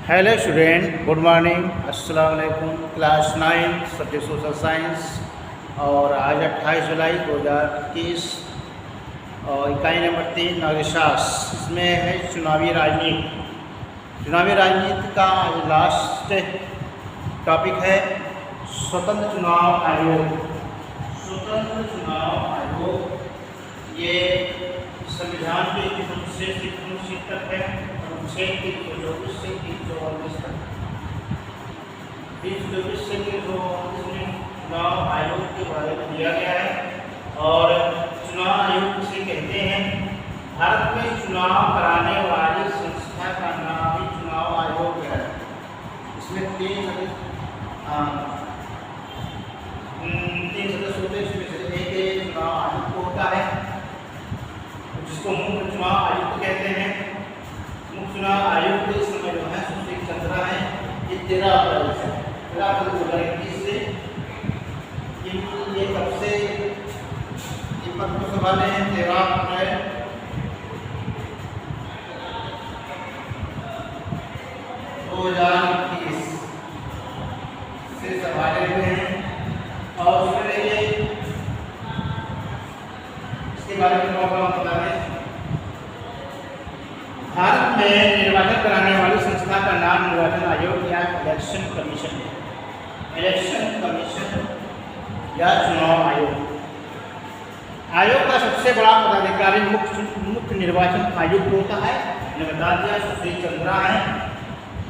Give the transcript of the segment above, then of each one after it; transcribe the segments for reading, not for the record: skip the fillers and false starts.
Hello student, good morning, अस्सलाम वालेकुम। Class 9 subject social science और आज 28 जुलाई 2021 और इकाई नंबर 3 नागरिक शास्त्र। इसमें है चुनावी राजनीति। चुनावी राजनीति का लास्ट टॉपिक है स्वतंत्र चुनाव आयोग। स्वतंत्र चुनाव आयोग ये संविधान के 324 तक है, अनुच्छेद 324 से 344 तक। 324 से 344 में चुनाव आयोग के बारे में दिया गया है। और चुनाव आयोग किसे कहते हैं? भारत में चुनाव कराने वाली संस्था का नाम ही चुनाव आयोग है। इसमें तीन सदस्य होते हैं, इसमें से एक चुनाव आयुक्त होता है जिसको मुख्य चुनाव आयुक्त कहते हैं। मुख्य चुनाव आयुक्त इस समय जो है सुशील चंद्रा है। ये 13 अप्रैल से 2021 से ये कब से ये पद को संभाले हैं? 13 अप्रैल 2021 से संभाले हुए हैं। और उसके लिए इसके बारे में बता दें, भारत में निर्वाचन कराने वाली संस्था का नाम निर्वाचन आयोग या इलेक्शन कमीशन है। इलेक्शन कमीशन या चुनाव आयोग। आयोग का सबसे बड़ा पदाधिकारी मुख्य निर्वाचन आयुक्त होता है। मैंने बता दिया सुशील चंद्रा है,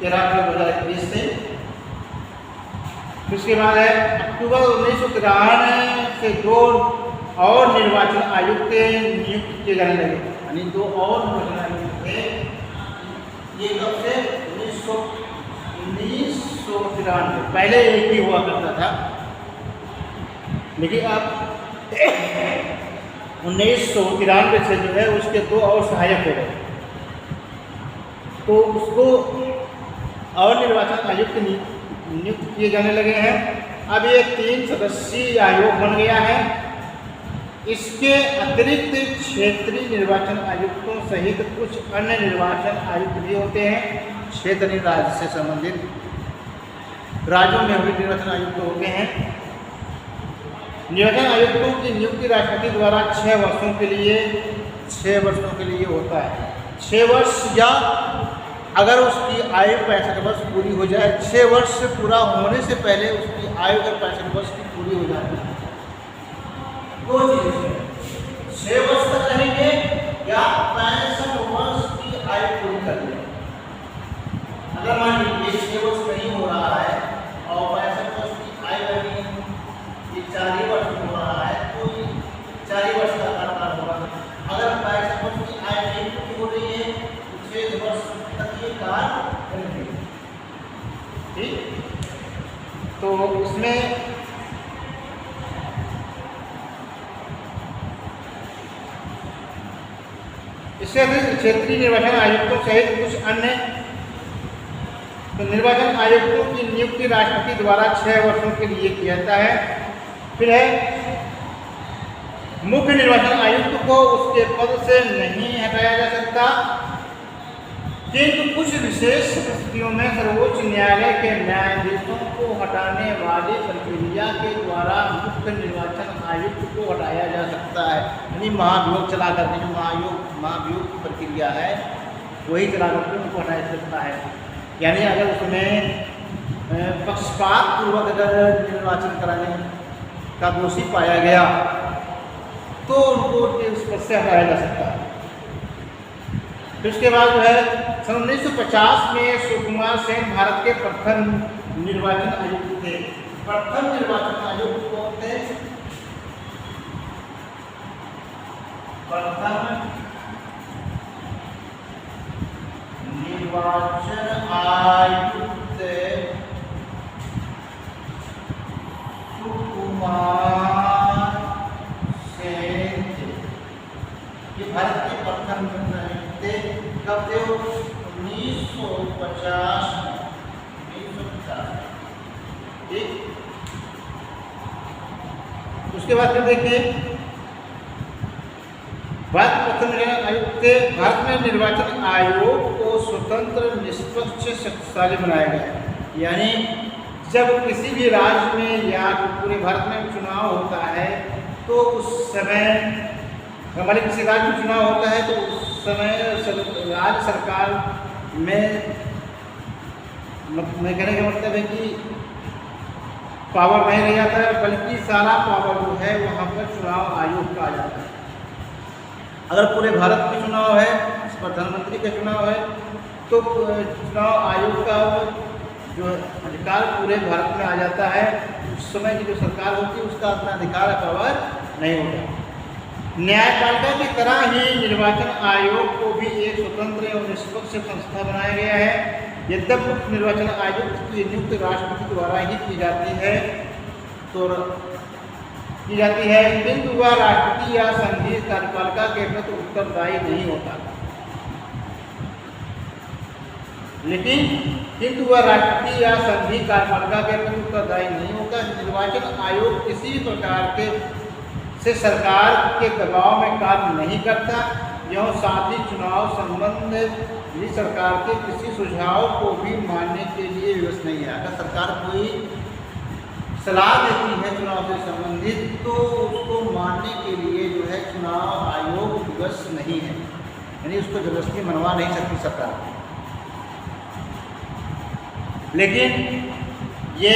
13 अप्रैल 2021 से। उसके बाद है अक्टूबर 1993 से 2 और निर्वाचन आयुक्त नियुक्त किए जाने लगे, यानी 2 और निर्वाचन आयुक्त थे। ये कब से? 1993। पहले एक ही हुआ करता था, लेकिन अब 1993 से जो है उसके 2 और सहायक हो गए, तो उसको और निर्वाचन आयुक्त नियुक्त किए जाने लगे हैं। अब ये 3 सदस्यीय आयोग बन गया है। इसके अतिरिक्त क्षेत्रीय निर्वाचन आयुक्तों सहित कुछ अन्य निर्वाचन आयुक्त भी होते हैं। क्षेत्रीय राज्य से संबंधित राज्यों में भी निर्वाचन आयुक्त होते हैं। निर्वाचन आयुक्तों की नियुक्ति राष्ट्रपति द्वारा 6 वर्षों के लिए होता है। 6 वर्ष, या अगर उसकी आयु 65 वर्ष पूरी हो जाए, 6 वर्ष से पूरा होने से पहले उसकी आयु अगर 65 वर्ष की पूरी हो जाती है, 2 चीजें, 6 वर्ष तक रहेंगे या 65 वर्ष की आयु पूरी कर लेंगे। अगर मान लीजिए 6 वर्ष नहीं हो रहा है और 65 वर्ष की आयु अभी 40 वर्ष हो रहा है, तो 40 वर्ष का कार्यकाल होगा। अगर 65 वर्ष की आयु नहीं पूरी हो रही है तो 6 वर्ष तक ये कार्य करेंगे। ठीक, तो इसमें इससे क्षेत्रीय निर्वाचन आयुक्तों सहित कुछ अन्य, तो निर्वाचन आयुक्तों की नियुक्ति राष्ट्रपति द्वारा 6 वर्षों के लिए किया जाता है। फिर है मुख्य निर्वाचन आयुक्त को उसके पद से नहीं हटाया जा सकता, किंतु कुछ विशेष परिस्थितियों में सर्वोच्च न्यायालय के न्यायाधीशों को हटाने वाली प्रक्रिया के द्वारा मुख्य निर्वाचन आयुक्त को हटाया जा सकता है। यानी महाभियोग चला करके जो महाभियोग की प्रक्रिया है वही चला करके उनको हटाया जा सकता है। यानी अगर उसमें पक्षपात पूर्वक अगर निर्वाचन कराने का दोषी पाया गया तो उनको उस पद से हटाया जा सकता है। फिर उसके बाद जो है सन 1950 में सुकुमार सेन भारत के प्रथम निर्वाचन आयुक्त थे। प्रथम निर्वाचन आयुक्त कौन थे? प्रथम निर्वाचन आयुक्त सुकुमार सेन थे। ये भारत के प्रथम आयुक्त थे। कब थे? 1950। ठीक, उसके बाद फिर देखिए भारत प्रथम निर्वाचन आयुक्त थे। भारत में निर्वाचन आयोग को स्वतंत्र, निष्पक्ष, शक्तिशाली बनाया गया है। यानी जब किसी भी राज्य में या पूरे भारत में चुनाव होता है तो उस समय हमारे किसी राज्य में चुनाव होता है तो उस समय राज्य सरकार में मैं कहने का मतलब है कि पावर नहीं रह जाता है, बल्कि सारा पावर जो है वहाँ पर चुनाव आयोग का आ जाता है। अगर पूरे भारत में चुनाव है, प्रधानमंत्री का चुनाव है, तो चुनाव आयोग का जो अधिकार पूरे भारत में आ जाता है। उस समय की जो सरकार होती है उसका अपना अधिकार पावर नहीं होता। न्यायपालिका की तरह ही निर्वाचन आयोग को भी एक स्वतंत्र एवं निष्पक्ष संस्था बनाया गया है। यद्यपि निर्वाचन आयुक्त की नियुक्ति राष्ट्रपति द्वारा ही की जाती है किंतु वह राष्ट्रपति या संघीय कार्यपालिका के प्रति उत्तरदायी नहीं होता। किंतु वह राष्ट्रपति या संघीय कार्यपालिका के प्रति उत्तरदायी नहीं होता। निर्वाचन आयोग किसी भी प्रकार के से सरकार के दबाव में कार्य नहीं करता। एवं साथ ही चुनाव संबंधी सरकार के किसी सुझाव को भी मानने के लिए विवश नहीं है। अगर सरकार कोई सलाह देती है चुनाव से संबंधित तो उसको मानने के लिए जो है चुनाव आयोग विवश नहीं है, यानी उसको जबरदस्ती मनवा नहीं सकती सरकार। लेकिन ये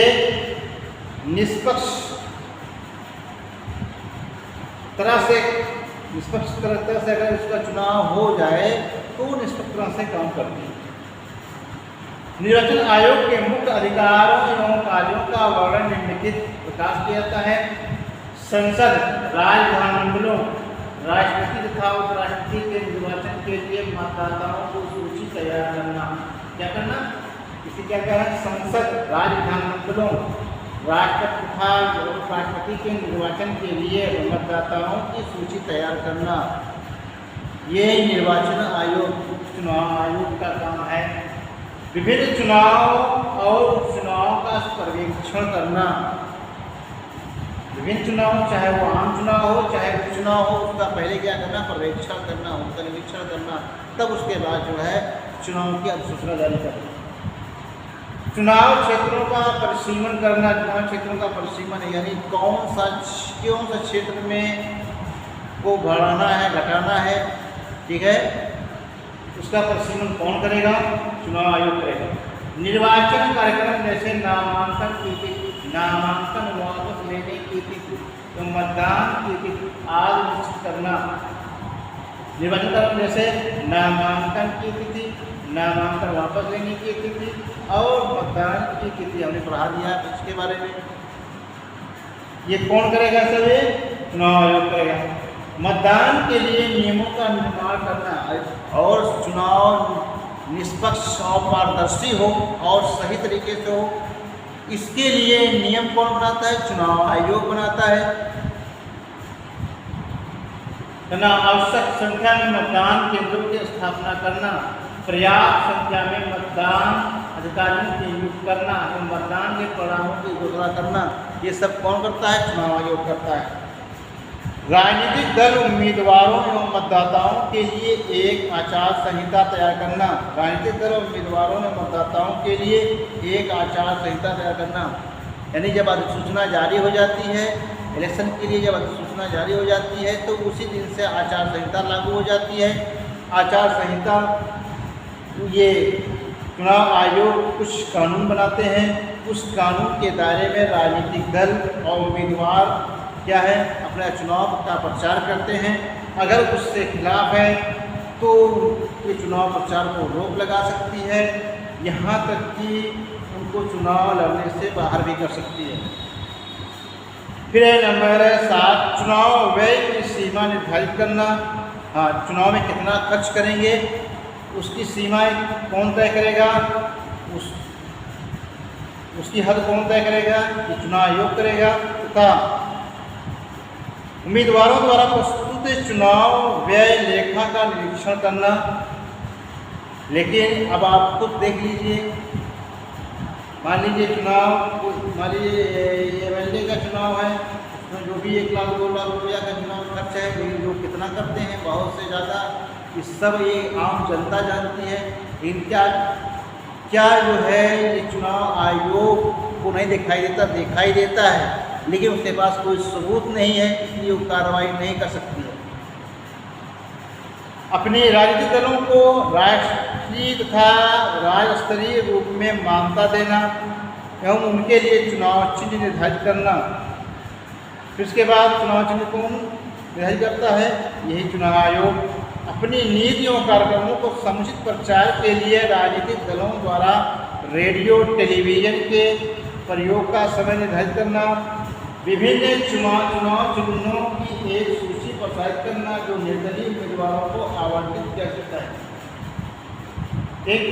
निष्पक्ष तरह से अगर उसका चुनाव हो जाए तो निष्पक्ष तरह से काम करती है। निर्वाचन आयोग के मुख्य अधिकारों एवं कार्यों का वर्णन निम्नलिखित प्रकाश किया जाता है। संसद, राज्य विधानमंडलों, राष्ट्रपति तथा उपराष्ट्रपति के निर्वाचन के लिए मतदाताओं को सूची तैयार करना। क्या करना? इसी क्या कहा? संसद, राज्य विधानमंडलों, राष्ट्रपति तथा उपराष्ट्रपति के निर्वाचन के लिए मतदाताओं की सूची तैयार करना। ये निर्वाचन आयोग, चुनाव आयोग का काम है। विभिन्न चुनाव और उपचुनाव का पर्यवेक्षण करना। विभिन्न चुनाव, चाहे वो आम चुनाव हो चाहे उपचुनाव हो, उसका पहले क्या करना? पर्यवेक्षण करना, उसका निरीक्षण करना, तब उसके बाद जो है चुनाव की अधिसूचना जारी करना। चुनाव क्षेत्रों का परिसीमन करना। चुनाव क्षेत्रों का परिसीमन यानी कौन सा क्षेत्र में को बढ़ाना है, घटाना है, ठीक है, उसका परिसीमन कौन करेगा? चुनाव आयोग करेगा। निर्वाचन कार्यक्रम जैसे नामांकन की तिथि, नामांकन वापस लेने की तिथि, तो मतदान की तिथि आदि निश्चित करना। निर्वाचन कार्यक्रम जैसे नामांकन की तिथि, नामांकन वापस लेने की तिथि और मतदान की तिथि हमने पढ़ा दिया इसके बारे में। ये कौन करेगा? सभी चुनाव आयोग करेगा। मतदान के लिए नियमों का निर्माण करना और चुनाव निष्पक्ष और पारदर्शी हो और सही तरीके से हो, इसके लिए नियम कौन बनाता है? चुनाव आयोग बनाता है। आवश्यक संख्या में मतदान केंद्रों की स्थापना करना, पर्याप्त संख्या में मतदान अधिकारियों की नियुक्ति करना एवं मतदान के परिणामों की घोषणा करना, ये सब कौन करता है? चुनाव आयोग करता है। राजनीतिक दल उम्मीदवारों एवं मतदाताओं के लिए एक आचार संहिता तैयार करना। राजनीतिक दल उम्मीदवारों एवं मतदाताओं के लिए एक आचार संहिता तैयार करना, यानी जब अधिसूचना जारी हो जाती है, इलेक्शन के लिए जब अधिसूचना जारी हो जाती है तो उसी दिन से आचार संहिता लागू हो जाती है। आचार संहिता, ये चुनाव आयोग कुछ कानून बनाते हैं, उस कानून के दायरे में राजनीतिक दल और उम्मीदवार क्या है? अपना चुनाव का प्रचार करते हैं। अगर उससे खिलाफ है तो ये चुनाव प्रचार को रोक लगा सकती है, यहाँ तक कि उनको चुनाव लड़ने से बाहर भी कर सकती है। फिर नंबर 7, चुनाव व्यय की सीमा निर्धारित करना। हाँ, चुनाव में कितना खर्च करेंगे उसकी सीमाएं कौन तय करेगा? उसकी हद कौन तय करेगा? ये चुनाव आयोग करेगा। तथा उम्मीदवारों द्वारा प्रस्तुत चुनाव व्यय लेखा का निरीक्षण करना। लेकिन अब आप खुद देख लीजिए, मान लीजिए एमएलए का चुनाव है, उसमें जो भी 1 लाख 2 लाख रुपया का चुनाव खर्च है, वही लोग कितना करते हैं? बहुत से ज़्यादा। इस सब ये आम जनता जानती है। इनका क्या जो है ये चुनाव आयोग को नहीं दिखाई देता है, लेकिन उसके पास कोई सबूत नहीं है, इसलिए वो कार्रवाई नहीं कर सकती है। अपने राजनीतिक दलों को राष्ट्रीय तथा राज्य स्तरीय रूप में मान्यता देना एवं उनके लिए चुनाव चिन्ह निर्धारित करना। फिर इसके बाद चुनाव चिन्ह कौन निर्धारित करता है? यही चुनाव आयोग। अपनी नीतियों कार्यक्रमों को समुचित प्रचार के लिए राजनीतिक दलों द्वारा रेडियो टेलीविज़न के प्रयोग का समय निर्धारित करना, विभिन्न चुनाव चिन्हों की एक सूची प्रसारित करना जो निर्दलीय उम्मीदवारों को आवंटित किया जाता है। एक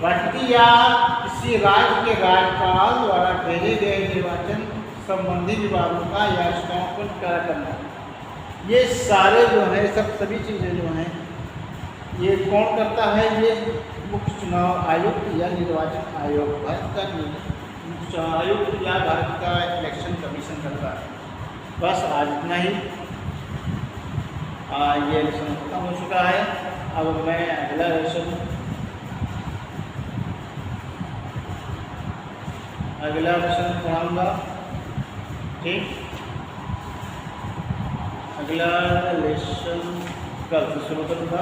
राष्ट्रपति या किसी राज्य के राज्यपाल द्वारा भेजे गए निर्वाचन संबंधी विभागों का याचिकाओं को निपटारा करना। ये सारे जो है सभी चीज़ें जो हैं ये कौन करता है? ये मुख्य चुनाव आयुक्त या निर्वाचन आयोग, भारत का मुख्य चुनाव आयुक्त या भारत का इलेक्शन कमीशन करता है। बस आज इतना ही। ये इलेक्शन खत्म हो चुका है। अब मैं अगला इलेक्शन पढ़ाऊँगा। ठीक, अगला इलेक्शन कल से शुरू करूँगा।